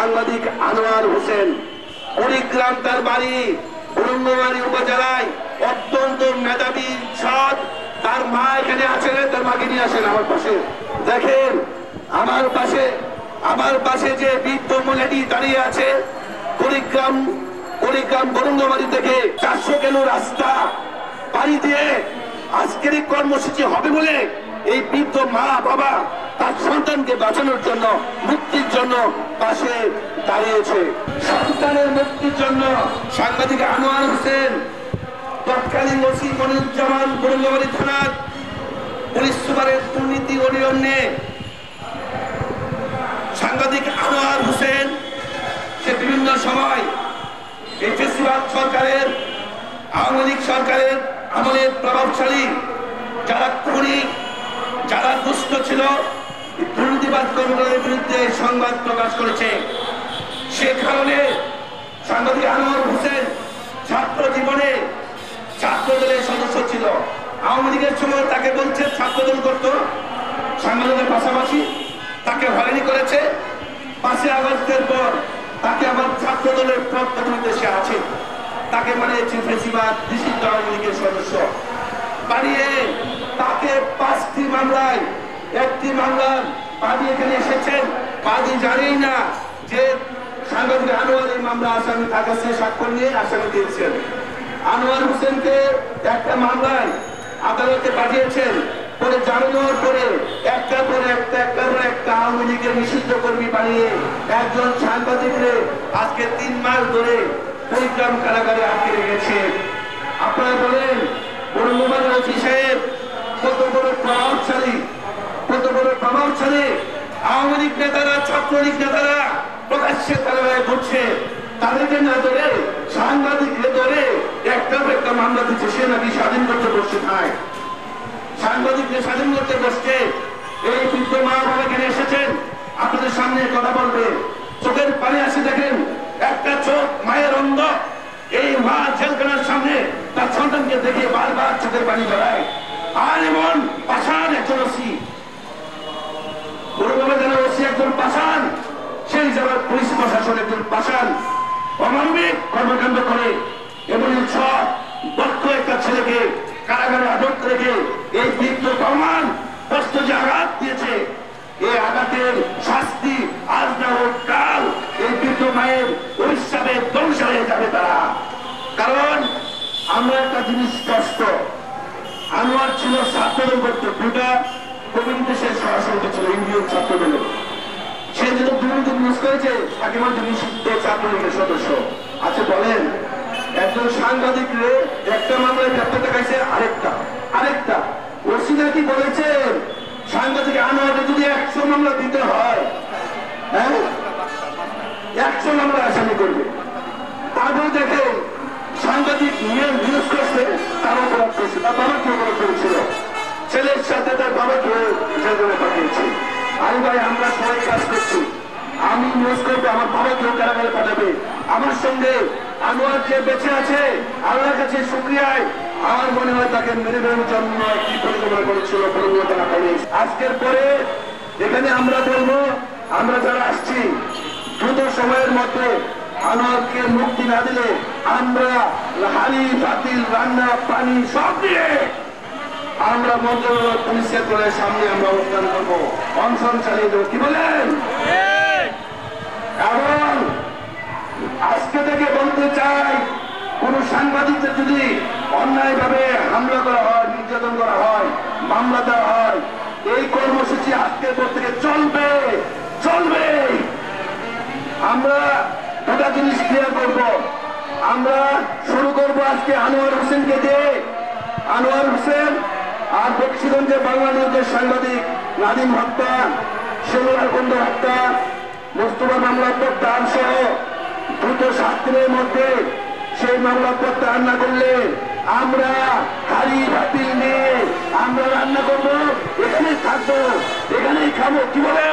সাংবাদিক আনোয়ার হোসেন। কুড়িগ্রাম তার বাড়ি, বরঙ্গমারী উপজেলায়, অত্যন্ত মেধাবী, সৎ। তার মা এখানে আছেন, তার মাকে নিয়ে আসেন আমার পাশে। দেখেন আমার পাশে যে বৃদ্ধ মহিলাটি দাঁড়িয়ে আছে, কুড়িগ্রাম বরঙ্গমারী থেকে 400 কিলো রাস্তা পাড়ি দিয়ে আজকের এই কর্মসূচি হবে বলে এই বৃদ্ধ মা বাবা তার সন্তানকে বাঁচানোর জন্য, মুক্তির জন্য পাশে দাঁড়িয়েছে। সন্তানের মুক্তির জন্য সাংবাদিক আনোয়ার হোসেন, তৎকালীন ওসি মনিরুজ্জামান, বরঙ্গমারী থানার পুলিশ সুপারের দুর্নীতি অনিয়ম নিয়ে সাংবাদিক আনোয়ার হোসেন সে বিভিন্ন সময় এই ফেসিবাদ সরকারের, আওয়ামী লীগ সরকারের আমলে প্রভাবশালী যারা খুনি, যারা দুষ্ট ছিল, দুর্নীতিবাদ কর্মকাণ্ডের বিরুদ্ধে সংবাদ প্রকাশ করেছে। সে কারণে সাংবাদিক আনোয়ার হোসেন ছাত্র জীবনে ছাত্রদলের সদস্য ছিল। আওয়ামী লীগের সময় তাকে বলছে ছাত্রদল করত, সাংবাদিকের পাশাপাশি তাকে হয়রানি করেছে। 5 আগস্টের পর তাকে আবার ছাত্রদলের প্রতিনিধি সে আছে, তাকে বানিয়েছে ফেসিবাদ নিষিদ্ধ আওয়ামী লীগের সদস্য বানিয়ে তাকে 5টি মামলায় 1টি মামলার বাদী এখানে এসেছেন। বাদী জানেই না যে সাংবাদিক আনোয়ার এই মামলা আসামি, তার কাছে স্বাক্ষর নিয়ে আসামি দিয়েছেন। আনোয়ার হোসেনকে একটা মামলায় আদালতে পাঠিয়েছেন, পরে জামিনের পরে একটার পর একটা আওয়ামী লীগের নিষিদ্ধ কর্মী বানিয়ে একজন সাংবাদিকরে আজকে 3 মাস ধরে কুড়িগ্রাম কারাগারে আটকে রেখেছে। আপনারা বলেন বরঙ্গমারী ওসি সাহেব কত বড় প্রভাবশালী আওয়ামী লীগ নেতারা, ছাত্রলীগ নেতারা প্রকাশ্যে কারাগারে ঘুরছে, তাদেরকে না ধরে সাংবাদিককে ধরে একটা মামলা দিচ্ছে। সে নাকি স্বাধীন করতে বসছে, খায় সাংবাদিককে স্বাধীন করতে বসছে। এই বৃদ্ধ মা বাবা এখানে এসেছেন, আপনাদের সামনে কথা বলবে, চোখের পানি আসে। দেখেন একটা চোখ মায়ের অন্ধ, এই মা জেলখানার সামনে তার সন্তানকে দেখে বারবার চোখের পানি ধরায়। আর এমন পাষাণ একজন ওসি, ওসি একজন পাষাণ, সেই জায়গার পুলিশ প্রশাসন একজন পাষাণ, অমানবিক কর্মকাণ্ড করে এমন সব দক্ষ একটা ছেলেকে কারাগারে আটক রেখে এই বৃদ্ধ প্রমাণ কষ্ট যে আঘাত দিয়েছে, এই আঘাতের শাস্তি আজ না হোক কাল এই বৃদ্ধ মায়ের অভিশাপে ধ্বংস হয়ে যাবে তারা। কারণ আমরা একটা জিনিস স্পষ্ট, আনোয়ার ছিল ছাত্রদল করতে, 2টা কমিটিতে সে সরাসরি ছিল, ইন্ডিয়ান ছাত্রদল। সে যেটা দুর্নীতি নিউজ করেছে তাকে মধ্যে নিষিদ্ধ ছাত্রলীগের সদস্য আছে। বলেন একজন সাংবাদিকরে একটা মামলায় গ্রেপ্তার দেখাইছে, আরেকটা ওসি নাকি বলেছেন সাংবাদিক আনোয়ারকে যদি 100 মামলা দিতে হয়, 100 মামলা আসামি করবে। তারপরে দেখে সাংবাদিক নিউজ করছে, তার অপরাধ করছে, তার বাবাকে অপরাধ করেছিল, ছেলের সাথে তার বাবাকে জেলে পাঠিয়েছে। আমি ভাই আমরা সবাই কাজ করছি, আমি নিউজ করবো, আমার বাবাকেও কারাগারে পাঠাবে। আমার সঙ্গে আনোয়ার যে বেঁচে আছে, আল্লাহর কাছে শুকরিয়ায় আমার মনে হয় তাকে মেরে ফেলার জন্য কি পরিকল্পনা করেছিল আজকের পরে এখানে আমরা বলবো, আমরা যারা আসছি দ্রুত সময়ের মধ্যে আনোয়ারকে মুক্তি না দিলে আমরা হাড়ি পাতিল রান্না পানি সব দিয়ে আমরা মন্ত্রণালয় পুলিশের দলের সামনে আমরা অবস্থান করবো, অনশন চালিয়ে দেবো। কি বলেন? এবং আজকে থেকে বলতে চাই, কোন সাংবাদিকদের যদি অন্যায় ভাবে হামলা করা হয়, নির্যাতন করা হয়, মামলা দেওয়া হয়, এই কর্মসূচি আজকের পর থেকে চলবে। আমরা 2টা জিনিস ক্লিয়ার করব। আমরা শুরু করব আজকে আনোয়ার হোসেনকে দিয়ে। আনোয়ার হোসেন আর বক্সিগঞ্জের বাংলা নিউজের সাংবাদিক নাদিম হত্যা, শেলুল কুন্দ হত্যা, মোস্তফা মামলা প্রত্যাহার সহ দ্রুত 7 দিনের মধ্যে সেই মামলা প্রত্যাহার না করলে আমরা হাড়ি বাতিল নিয়ে আমরা রান্না করবো, এখানেই থাকবো, এখানেই খাবো। কি বলে?